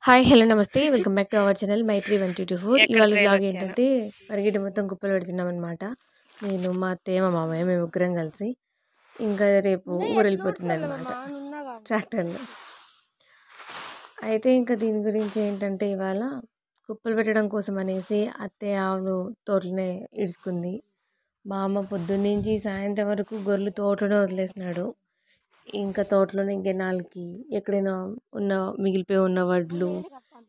Hi! Hello! నమస్తే. Welcome back to our channel Maitri 1224. ఇవాళ vlog ఏంటంటే పరిగెట్టి మొత్తం కుప్పలు పెడుతున్నామనమాట. నేను, మా అత్తయ్య, మా మామయ్య మేము ముగ్గురం కలిసి. ఇంకా రేపు ఊరెళ్ళిపోతుందనమాట ట్రాక్టర్‌లో. అయితే ఇంకా దీని గురించి ఏంటంటే ఇవాళ కుప్పలు పెట్టడం కోసం అనేసి అత్తయ్య ఆవులు తోటలోనే ఇడుచుకుంది. మా అమ్మ పొద్దున్నుంచి సాయంత్రం వరకు గొర్రెలు తోటలోనే వదిలేసినాడు. ఇంకా తోటలోనే గెనాలకి ఎక్కడైనా ఉన్న మిగిలిపోయి ఉన్న వడ్లు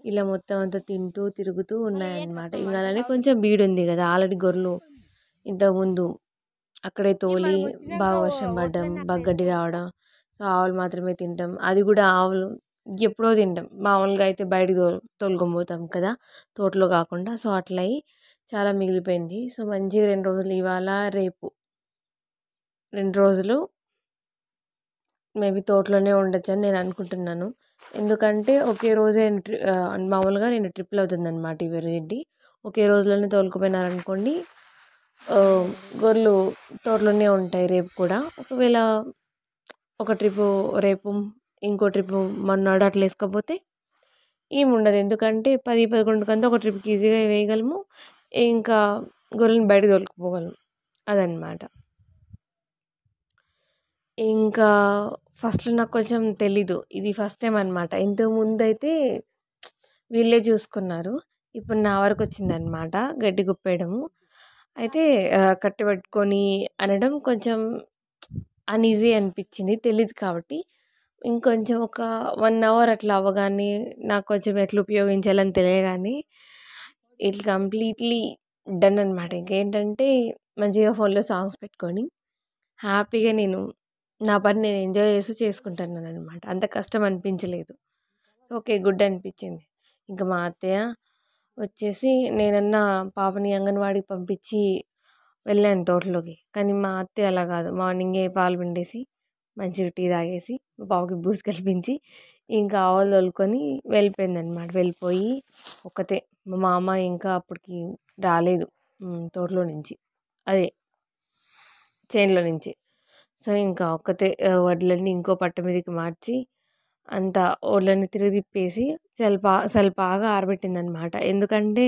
ఇలా మొత్తం అంతా తింటూ తిరుగుతూ ఉన్నాయన్నమాట. ఇంకా అలానే కొంచెం బీడుంది కదా, ఆల్రెడీ గొర్రెలు ఇంతకుముందు అక్కడే తోలి బాగా వర్షం పడడం, బాగా గడ్డి రావడం. సో ఆవులు మాత్రమే తింటాం. అది కూడా ఆవులు ఎప్పుడో తింటాం. మామూలుగా అయితే బయటకు తోలుకొని పోతాం కదా, తోటలో కాకుండా. సో అట్లా అయ్యి చాలా మిగిలిపోయింది. సో మంచిగా 2 రోజులు ఇవాళ రేపు 2 రోజులు మేబీ తోటలోనే ఉండొచ్చని నేను అనుకుంటున్నాను. ఎందుకంటే ఒకే రోజే మామూలుగా 2 ట్రిప్పులు అవుతుందన్నమాట ఈ రెడ్డి. ఒకే రోజులోనే తోలుకుపోయినారనుకోండి, గొర్రెలు తోటలోనే ఉంటాయి రేపు కూడా. ఒకవేళ ఒక ట్రిప్పు రేపు, ఇంకో ట్రిప్పు మర్నాడు అట్లా వేసుకోకపోతే ఏముండదు. ఎందుకంటే 10, 11 కంతా ఒక ట్రిప్కి ఈజీగా వేయగలము. ఇంకా గొర్రెలను బయటకు తోలుకుపోగలము. అదనమాట. ఇంకా ఫస్ట్‌లో నాకు కొంచెం తెలీదు. ఇది ఫస్ట్ టైం అనమాట. ఇంతకుముందయితే వీళ్ళే చూసుకున్నారు. ఇప్పుడు నా వరకొచ్చిందనమాట గడ్డి కుప్పేయడము. అయితే కట్టె పట్టుకొని అనడం కొంచెం అన్‌ఈజీ అనిపించింది. తెలీదు కాబట్టి ఇంకొంచెం ఒక 1 అవర్ అట్లా అవ్వగానే నాకు కొంచెం ఎట్లా ఉపయోగించాలని తెలియగానే ఇట్లా కంప్లీట్‌లీ డన్ అనమాట. ఇంకేంటంటే మంచిగా ఫోన్‌లో సాంగ్స్ పెట్టుకొని హ్యాపీగా నేను నా పని నేను ఎంజాయ్ చేస్తూ చేసుకుంటున్నాననమాట. అంత కష్టం అనిపించలేదు. ఓకే. గుడ్ అనిపించింది. ఇంకా మా అత్తయ్య వచ్చేసి నేనన్నా పాపని అంగన్వాడీకి పంపించి వెళ్ళాను తోటలోకి. కానీ మా అత్తయ్య అలా కాదు. మార్నింగే పాలు పిండేసి మంచిగా టీ తాగేసి పావుకి బూస్ట్ కల్పించి ఇంకా ఆవులు తోలుకొని వెళ్ళిపోయిందనమాట. వెళ్ళిపోయి ఒక్కతే మా మామ ఇంకా అప్పటికి రాలేదు తోటలో నుంచి, అదే చేనులో నుంచి. సో ఇంకా ఒక్కతే వడ్లన్నీ ఇంకో పట్ట మీదకి మార్చి అంతా ఓడ్లన్నీ తిప్పేసి బాగా ఆరబెట్టిందనమాట. ఎందుకంటే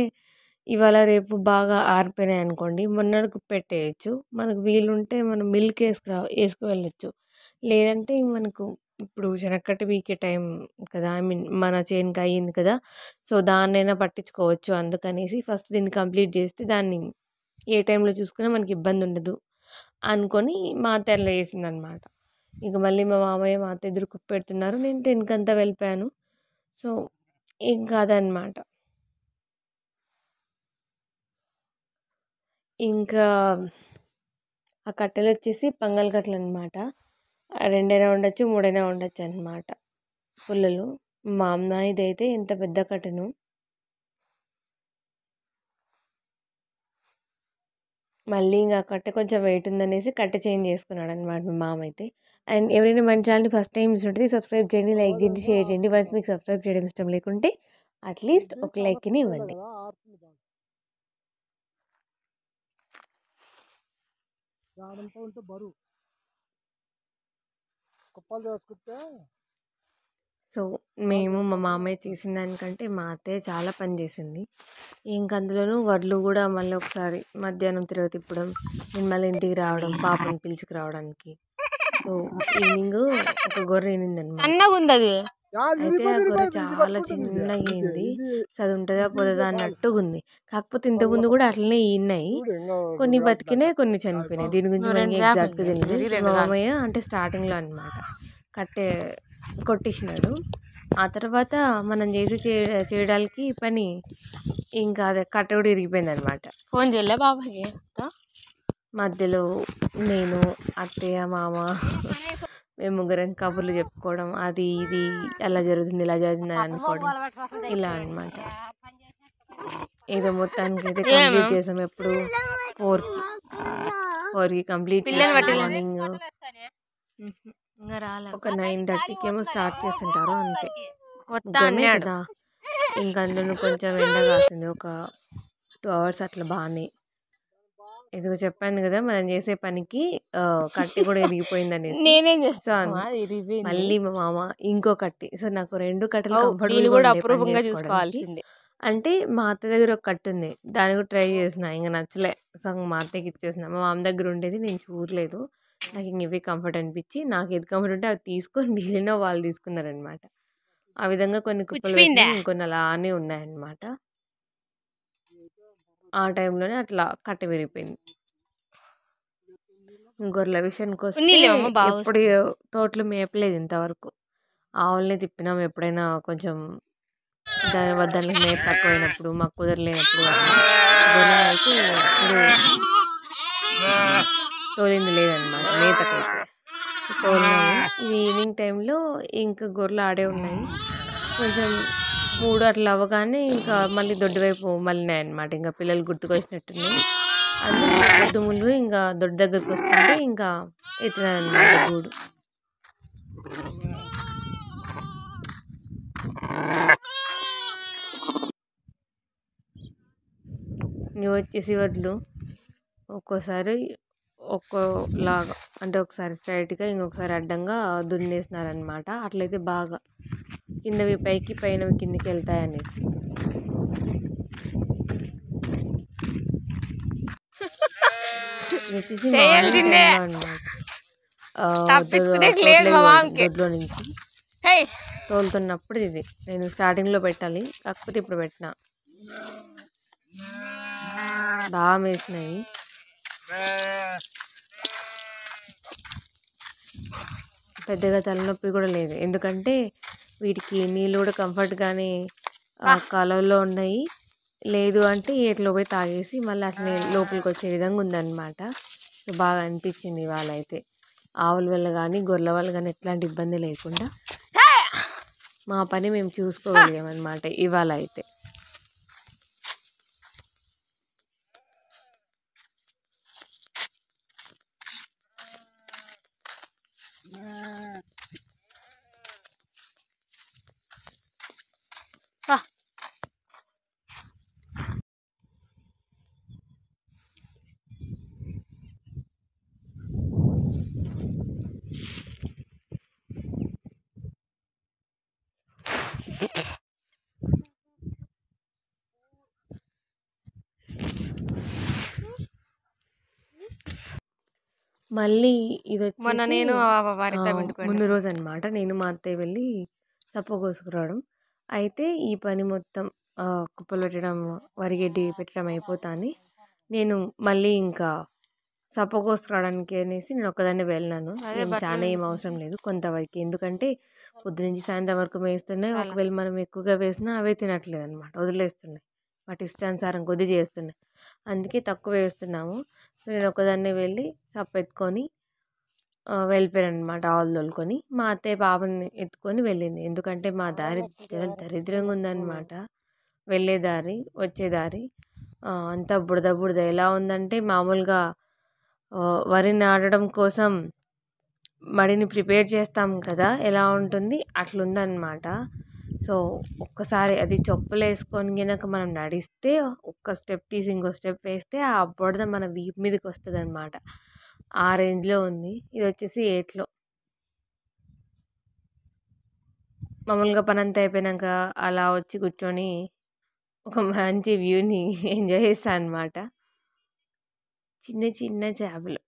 ఇవాళ రేపు బాగా ఆరిపోయినాయి అనుకోండి, మొన్నటికి పెట్టేయచ్చు. మనకు వీలుంటే మనం మిల్క్ వేసుకువెళ్ళొచ్చు. లేదంటే మనకు ఇప్పుడు శనక్కట్ట పీకే టైం కదా, ఐ మీన్ మన చేనుకి అయ్యింది కదా. సో దాన్నైనా పట్టించుకోవచ్చు. అందుకనేసి ఫస్ట్ దీన్ని కంప్లీట్ చేస్తే దాన్ని ఏ టైంలో చూసుకున్నా మనకి ఇబ్బంది ఉండదు అనుకొని మా అత్త అట్లా చేసిందనమాట. ఇక మళ్ళీ మా మామయ్య మా అత్త ఇద్దరు కుప్పెడుతున్నారు. నేను 10కి అంతా వెళ్ళిపోయాను. సో ఇంకా అదనమాట. ఇంకా ఆ కట్టెలు వచ్చేసి పంగల్ కట్టెలు అనమాట. 2 అయినా ఉండొచ్చు, 3 అయినా ఉండొచ్చు అనమాట పుల్లలు. మా అమ్మాయిదైతే ఎంత పెద్ద కట్టెను. మళ్ళీ ఇంకా కట్టె కొంచెం వెయిట్ ఉందనేసి కట్టె చేంజ్ చేసుకున్నాడు అనమాట మా మామ అయితే. అండ్ ఎవరైనా మన ఛానల్ని ఫస్ట్ టైం చూస్తుంటే సబ్స్క్రైబ్ చేయండి, లైక్ చేయండి, షేర్ చేయండి. వన్స్ మీకు సబ్స్క్రైబ్ చేయడం ఇష్టం లేకుంటే అట్లీస్ట్ ఒక లైక్ని ఇవ్వండి. సో మేము మా మామయ్య చేసిన దానికంటే మా అత్తయ్య చాలా పని చేసింది. ఇంక అందులోనూ వడ్లు కూడా మళ్ళీ ఒకసారి మధ్యాహ్నం తిప్పడం, నేను మళ్ళీ ఇంటికి రావడం పాపని పిలుచుకురావడానికి. సో ఈవినింగ్ ఒక గొర్రె ఈనిందనమాట. అయితే ఆ గొర్రె చాలా చిన్నగా అయింది. సో అది ఉంటుందా పోతుందా అన్నట్టుగా ఉంది. కాకపోతే ఇంతకుముందు కూడా అట్లనే ఈనాయి. కొన్ని బతికినాయి, కొన్ని చనిపోయినాయి. దీని గురించి మనకి ఎగ్జాక్ట్గా తెలియదు. మా మామయ్య అంటే స్టార్టింగ్లో అనమాట కట్టె కొట్టించినాడు. ఆ తర్వాత మనం చేయడానికి పని ఇంకా అదే కట్టె కూడా ఇరిగిపోయింది అనమాట. ఫోన్ చేయలే బాబాకి. మధ్యలో నేను, అత్తయ్య, మామ మేము ముగ్గురం కబుర్లు చెప్పుకోవడం, అది ఇది అలా జరుగుతుంది ఇలా జరుగుతుంది అని అనుకోవడం, ఇలా అనమాట. ఏదో మొత్తానికి అయితే కంప్లీట్ చేసాం. ఎప్పుడు 4కి కంప్లీట్ మార్నింగ్ ఒక 9:30కి ఏమో స్టార్ట్ చేస్తుంటారు అంతే. ముగ్గురమే కదా. ఇంకా అందులో కొంచెం ఎండ కాసింది. ఒక 2 hours అట్లా బాగానే. ఇదిగో చెప్పాను కదా మనం చేసే పనికి కట్టి కూడా ఇరిగిపోయిందనేసి. నేనేం సో చేస్తాను అది ఇరిగిపోయింది. మళ్ళీ మా మామ ఇంకో కట్టి. సో నాకు 2 కట్టెలు దీన్ని కంఫర్టబుల్గా కూడా ఉండే పని అపురూపంగా చేసుకోవడానికి. చూసుకోవాల్సిందే. అంటే మా అత్త దగ్గర ఒక కట్టు ఉంది. దాన్ని కూడా ట్రై చేసిన, ఇంక నచ్చలే. సో మా అత్తయ్యకి ఇచ్చేసిన. మా మామ దగ్గర ఉండేది నేను చూడలేదు. నాకు ఇంక ఇవే కంఫర్ట్ అనిపించి నాకు ఏది కంఫర్ట్ ఉంటే అవి తీసుకొని మిగిలిన వాళ్ళు తీసుకున్నారనమాట. ఆ విధంగా కొన్ని కుప్పలు పెట్టినవి, ఇంకొన్ని అలానే ఉన్నాయన్నమాట. ఆ టైంలోనే అట్లా కట్టె విరిగిపోయింది. గొర్రెల విషయానికి వస్తే ఎప్పుడు తోటలు మేపలేదు ఇంతవరకు. ఆవుల్ని తిప్పినాం ఎప్పుడైనా కొంచెం దానికి మేత తక్కువైనప్పుడు, మాకు కుదరలేనప్పుడు అట్లా. గొర్రెలను అయితే ఎప్పుడు తోలింది లేదనమాట మేతకైతే. తోలినాము. ఇది ఈవినింగ్ టైంలో ఇంకా గొర్రెలు ఆడే ఉన్నాయి. కొంచెం 3 అట్లా అవ్వగానే ఇంకా మళ్ళీ దొడ్డి వైపు మళ్ళినాయి అనమాట. ఇంకా పిల్లలు గుర్తుకొచ్చినట్టున్నాయి. అది పొద్దుములు ఇంకా దొడ్డి దగ్గరికి వస్తుంటే ఇంకా ఎత్తినానమాట గూడు. ఇవి వచ్చేసి వడ్లు ఒక్కోసారి ఒక్కోలాగా, అంటే ఒకసారి స్ట్రైట్గా ఇంకొకసారి అడ్డంగా దున్నేసినారనమాట. అట్లయితే బాగా కిందవి పైకి పైనవి కిందికి వెళ్తాయనేసి. ఇది వచ్చేసి మార్నింగ్ టైంలో అనమాట. దొడ్లో నుంచి తోలుతున్నప్పుడు ఇది నేను స్టార్టింగ్లో పెట్టాలి, కాకపోతే ఇప్పుడు పెట్టిన. బాగా మేసినాయి. పెద్దగా తలనొప్పి కూడా లేదు, ఎందుకంటే వీటికి నీళ్ళు కూడా కంఫర్ట్గానే కాలువలో ఉన్నాయి. లేదు అంటే ఏట్లో పోయి తాగేసి మళ్ళీ అట్లనే లోపలికి వచ్చే విధంగా ఉందన్నమాట. బాగా అనిపించింది ఇవాళ అయితే. ఆవుల వల్ల కానీ గొర్రెల వల్ల కానీ ఎట్లాంటి ఇబ్బంది లేకుండా మా పని మేము చూసుకోగలిగామన్నమాట ఇవాళ అయితే. మళ్ళీ ఇది వచ్చేసి ముందు రోజు అనమాట. నేను మా అత్తయ్య వెళ్ళి సప్ప కోసుకురావడం. అయితే ఈ పని మొత్తం కుప్పలు పెట్టడం, వరిగడ్డి పెట్టడం అయిపోతాని నేను మళ్ళీ ఇంకా సప్ప కోసుకురావడానికి అనేసి నేను ఒక్కదాన్నే వెళ్ళినాను. చాలా ఏం అవసరం లేదు కొంతవరకు, ఎందుకంటే పొద్దునుంచి సాయంత్రం వరకు వేస్తున్నాయి. ఒకవేళ మనం ఎక్కువగా వేసినా అవే తినట్లేదు అనమాట, వదిలేస్తున్నాయి. వాటి ఇష్టానుసారం కొద్ది చేస్తున్నాయి, అందుకే తక్కువ వేస్తున్నాము. సో నేను ఒకదాన్నే వెళ్ళి సప్ప ఎత్తుకొని వెళ్ళిపోయాను అనమాట, ఆవులు తోలుకొని. మా అత్తయ్య పాపని ఎత్తుకొని వెళ్ళింది, ఎందుకంటే మా దారి చాలా దరిద్రంగా ఉందన్నమాట. వెళ్ళే దారి వచ్చే దారి అంతా బుడద బుడద. ఎలా ఉందంటే మామూలుగా వరి నాటడం కోసం మడిని ప్రిపేర్ చేస్తాం కదా, ఎలా ఉంటుంది అట్లుందన్నమాట. సో ఒక్కసారి అది చెప్పులు వేసుకొని గినక మనం నడిస్తే, ఒక్క స్టెప్ తీసి ఇంకో స్టెప్ వేస్తే ఆ బుడద మన వీపు మీదకి వస్తుంది అనమాట. ఆ రేంజ్లో ఉంది. ఇది వచ్చేసి ఏట్లో. మామూలుగా పని అంతా అయిపోయినాక అలా వచ్చి కూర్చొని ఒక మంచి వ్యూని ఎంజాయ్ చేస్తాను అనమాట. చిన్న చిన్న చేపలు